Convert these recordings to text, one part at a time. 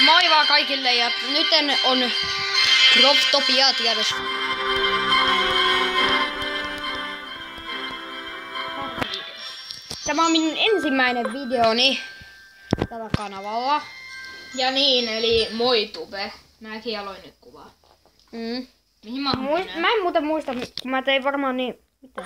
Moi vaan kaikille ja nyt on Croptopia tiedossa. Tämä on minun ensimmäinen videoni tällä kanavalla. Ja niin, eli moi Tube. Mäkin aloin nyt kuvaa. Mihin mä Mä en muuten muista, kun mä tein varmaan niin... Mitä?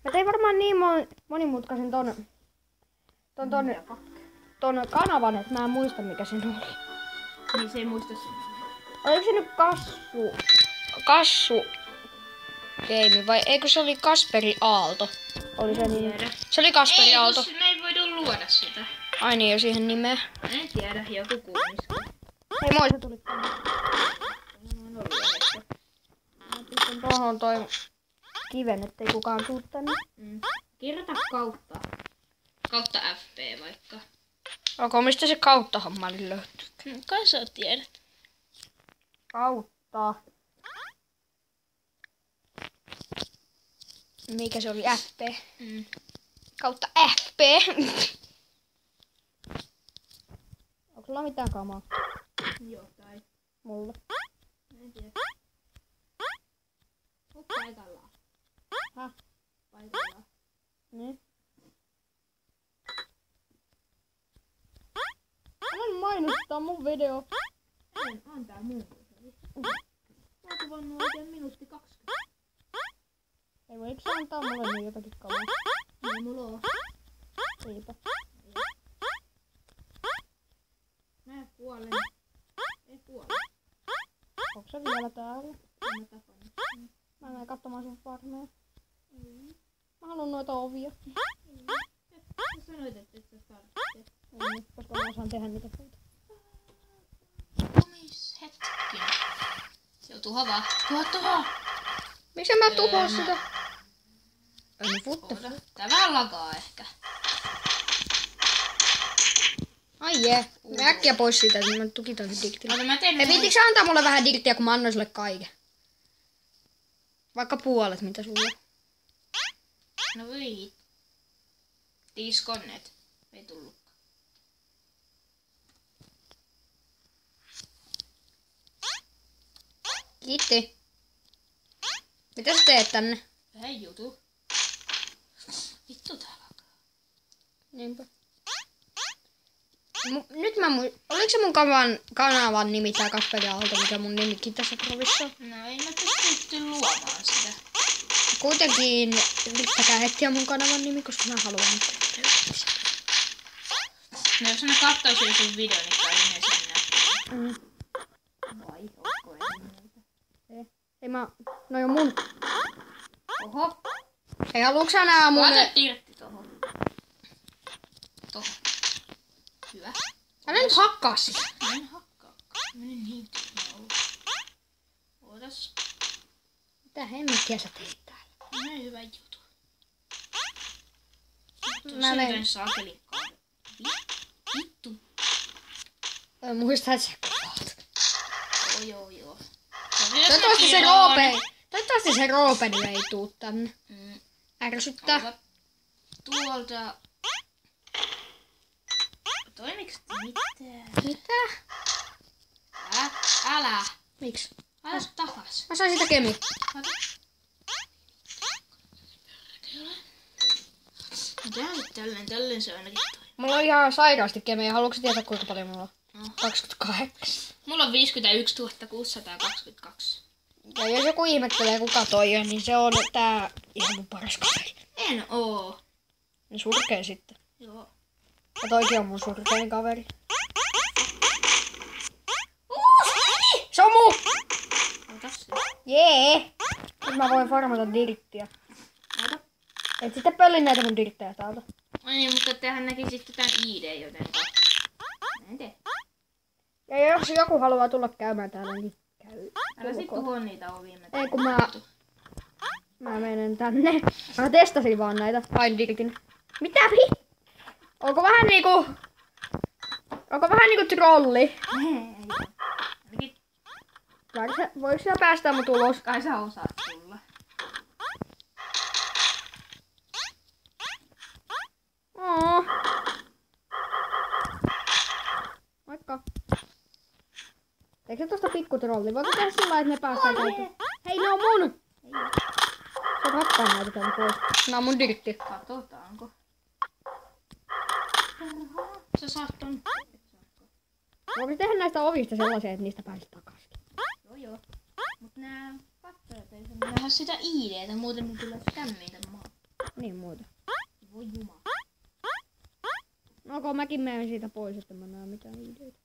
Mä tein varmaan niin monimutkaisen ton kanavan, että mä en muista mikä sen oli. Niin se ei muista sinne. Oliko se nyt Kassu Game vai eikö se oli Kasperi Aalto? Oli se nimi. Se oli Kasperi Aalto. Ei, me ei voidu luoda sitä. Ai niin, jo siihen nimeä. En tiedä, joku kuulisko. Hei moi, se tuli tänne. Mä pistän tohon toi kiven, ettei kukaan tuu tänne. Kirjoita kautta. Kautta FP vaikka. Onko mistä se kautta hommalli löytyy? Kai sä tiedät. Kautta. Mikä se oli? FP. Kautta FP. Onko sulla mitään kamaa? Jotain. Mulla. En tiedä. Oot paikallaan. Häh? Paikallaan. Niin. Älä mainostaa mun video. En, antaa muun. Mä oon kuvannut oikein minuutti 20. Ei voi, eikö sä antaa mulle niin jotakin kamaa? Niin mulla on. Eipä. Mä kuolen. Ei kuole. Onko se vielä täällä? Mä tapan. Mä menen katsomaan sun farmeja. Mä haluan noita ovia. Sä sanoit, että et sä tarvitse. Niin, koska mä osaan tehdä niitä puita. Omis hetken. Se on tuho. Tuho! Miksi mä tuhoa sitä? Ei futte. Tää vähän lagaa ehkä. Ai jee. Äkkiä pois siitä, että mä tukitan se diktillä. Ota mä teen Hei, viittikö sä antaa mulle vähän diktiä, kun mä annoin sulle kaiken? Vaikka puolet, mitä sulla on. No voi. Disconnect. Ei tullutkaan. Kiitti. Mitä sä teet tänne? Hei jutu. Vittu tää lagaa. Niinpä. Nyt oliko se mun kanavan nimi tää Kasperi Aalto, mikä mun nimikin tässä provissa on? No ei mä pysty luomaan sitä. Kuitenkin yrittäkää hetkiä mun kanavan nimi, koska mä haluan nyt. No jos ne kattoisi sun video, niin kai ne sen näkee. Vai, onko Ei mä... No jo mun... Oho. Ei haluuks sä nää mun... Laita tirtti tohon. Tohon. Hyvä. Älä nyt hakkaa sitä. Mä en hakkaa. Meni niin tyhmä. Ootas. Mitä hemmettiä sä teit täällä? Näin hyvä juttu. Mä menen. Saakelin kauden. Vittu. Muista, että sä kuvaat. Joo. Toivottavasti se Roope nyt ei tuu tänne. Ärsyttää. Tuolta. Toimiks mitään? Mitä? Älä. Miksi? Älä takas. Mä sain sitä kemi. Tälleen se ainakin toi. Mulla on ihan sairaasti kemiä. Haluatko tietää kuinka paljon mulla on? No. 28. Mulla on 51 622. Ja jos joku ihmettelee kuka toi on, niin se on tää ihan mun paras kaveri. En oo. Ne surkee sitten. Joo. Ja toikin on mun surkein kaveri. Se on muu! Otas se. Jee! Nyt mä voin farmata dirttiä. Ota. Et sitten pöllin näitä mun dirttejä täältä. Ai niin, mutta tehän näkisitte tän ID jotenka. En tee. Ja jos joku haluaa tulla käymään täällä, niin käy. Älä sit tuhoa niitä ovia. Ei kun mä menen tänne. Mä testasin vaan näitä. Aina dirtin. Mitä Onko vähän niinku trolli? Ainakin Voiko sä päästää mut ulos? kai sä osaat tulla. Moikka. Eikö se tosta pikkutrolli? Voiko tehdä sillä että me päästään käyttämään? Hei, ne on mun! Se on rakkaan näitä täältä pois. Nää on mun dirtti. Katsotaanko. Sä saat ton. Voiko tehdä näistä ovista sellaisia, että niistä pääsee takaisin? Joo. Mut nää katsojat ei saa nähdä sitä ID:tä, muuten mun tulee skämmiin tän maan. Niin muuta. Voi jumala. No kun mäkin menen siitä pois, että mä näen mitään ideitä.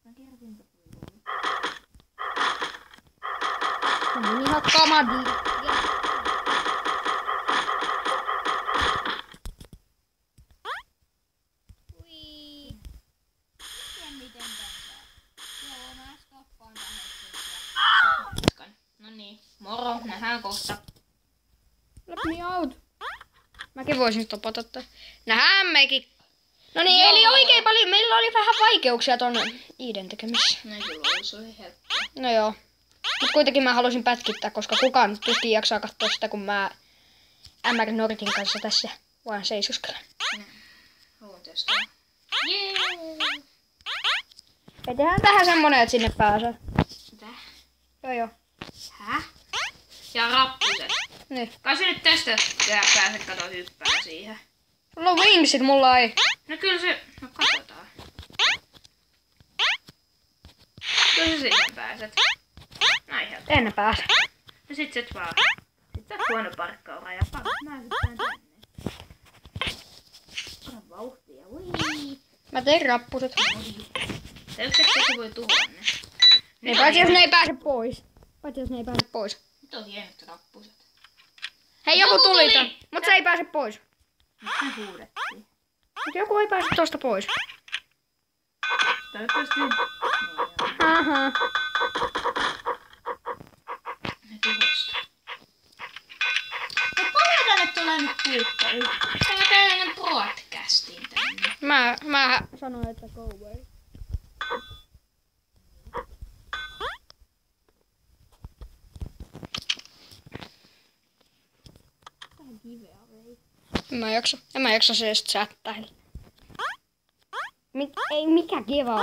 Mä kertin Mä menin hakkaamaan dirttiä. Ui. Tiedän miten tässä. Joo, mä stoppaan tähän. No niin, moro, nähdään kohta. Let me out. Mäkin voisin stopata tän. Nähdään mekin. No niin, Joo. eli oikein paljon. Meillä oli vähän vaikeuksia ton Iiden tekemisessä. No kyllä, se oli helppoa. No joo. Mut kuitenkin mä halusin pätkittää, koska kukaan tuskin jaksaa katsoa sitä, kun mä MR Nortin kanssa tässä vaan seisoskelen. Haluan testaa. Jee! Ja tehdään tähän semmonen, että sinne pääsee. Mitä? Joo. Häh? Ja rappuset. Niin. Kai se nyt tästä pääset kato hyppää siihen. Sulla on wingsit, mulla ei. No kyllä se... No katsotaan. Kyllä sä siihen pääset. Näin helppo. En pääse. Ja sit sä et vaan... Sit sä oot huono parkkaura ja mä hyppään tänne. Ota vauhtia. Ui. Mä tein rappuset. Ja yhtäkkiä se voi tuhua ne. Niin, paitsi jos ne ei pääse pois. Nyt on hienot rappuset. Hei, joku tuli tän. Mut se ei pääse pois. Nyt me huudettiin. Mut joku ei pääse tosta pois. Toivottavasti... Aha. Ne tuhosta. No paljon tänne tulee nyt puukkari. Tää tällainen broadcastiin tänne. Mä sanoin, että go away. En mä jaksa se edes chattailla. Ei mikä kiva.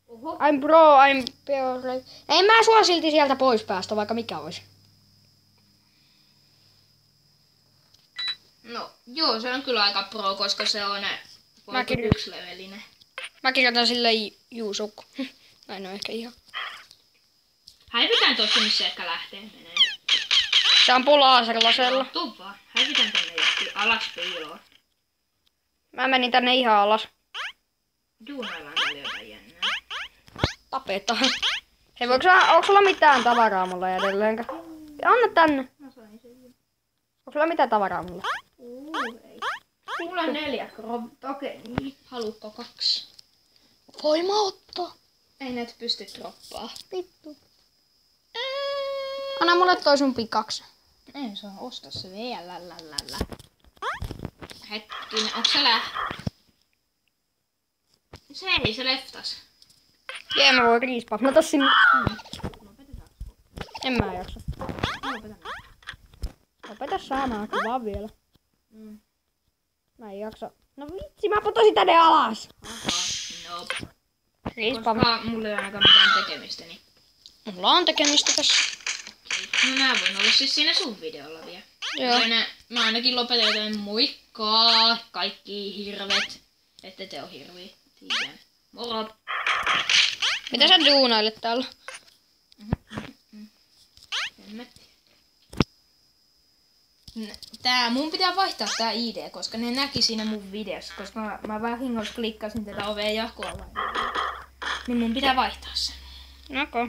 Oho. I'm bro, I'm pure. Ei mä sua silti sieltä pois päästä, vaikka mikä olisi. No, joo, se on kyllä aika pro, koska se on yksi levelinen. Mä kirjoitan sille Juusukku. Mä en oo ehkä ihan. Häivitään tosta, missä ehkä lähtee menee. Se ampuu laserlasella. Tuu vaan. Häivitään tänne johonkin alas piiloon. Mä menin tänne ihan alas. Duunaillaan täällä jotain jännää. Tapetaan. Hei, onko sulla mitään tavaraa mulla edelleenkä? Anna tänne. Mä sain sen. Onko sulla mitään tavaraa mulla? Ei. Mulla on 4 tokenia. Haluatko 2? Voi mä ottaa. Ei näitä pysty droppaa. Vittu. Anna mulle toi sun pikaksi. Ei saa ostaa se vielä. Hetkinen, onks se Se ei, se leftas. Jee, mä voin respawnata sinne. Lopetetaan. En mä jaksa. Lopetan. Opeta saanaakin vaan vielä. Mä en jaksa. No vitsi, mä putosin tänne alas. Aha, nope. Respawn. Koska mulla ei ole ainakaan mitään tekemistä, niin... Mulla on tekemistä tässä. No mä voin olla siis siinä sun videolla vielä. Joo. Mä ainakin lopetan joten moikkaa kaikki hirvet. Ette te oo hirviä. Tiedän. Moro. Mitä sä duunailet täällä? Mun pitää vaihtaa tää ID, koska ne näki siinä mun videossa. Koska mä vahingossa klikkasin tätä ovea jakoa. Niin mun pitää vaihtaa sen. Noko.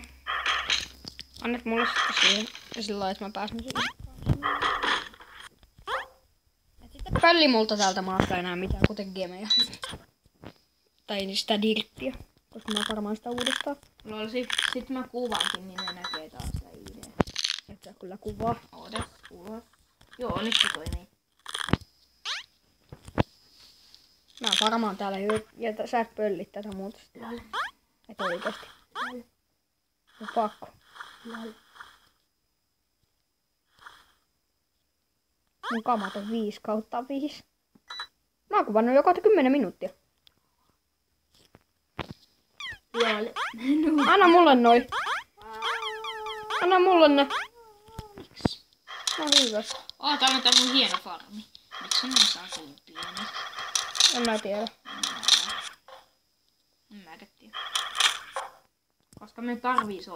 Annat mulle sitten siihen. Ja sillä lailla, että mä pääsen siihen. Et sitten pölli multa täältä maasta enää mitään, kuten gemeja. Tai niin sitä dirttiä. Koska mä varmaan sitä uudestaan. Lol, sit mä kuvaankin, niin ne näkee taas sitä ID. Et sä kyllä kuvaa. Oota, ulos. Joo, nyt se toimii. Mä varmaan täällä ja sä et pöllit tätä muuta. Et oikeesti. No pakko. Mun kamat on 5/5. Mä oon kuvannut joka 10 minuuttia. Joo. Anna mulle noi. Anna mulle ne. Miksi? No hyvä. Täällä on tää mun hieno farmi. Miksi ne saa sen pieni? En mä tiedä. En mäkään tiedä. Koska me tarvii se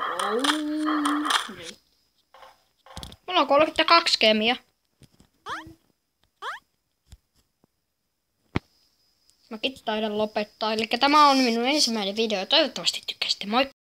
Mulla on 32 kemiä. Mäkin taidan lopettaa. Eli tämä on minun ensimmäinen video. Toivottavasti tykkäsitte. Moi!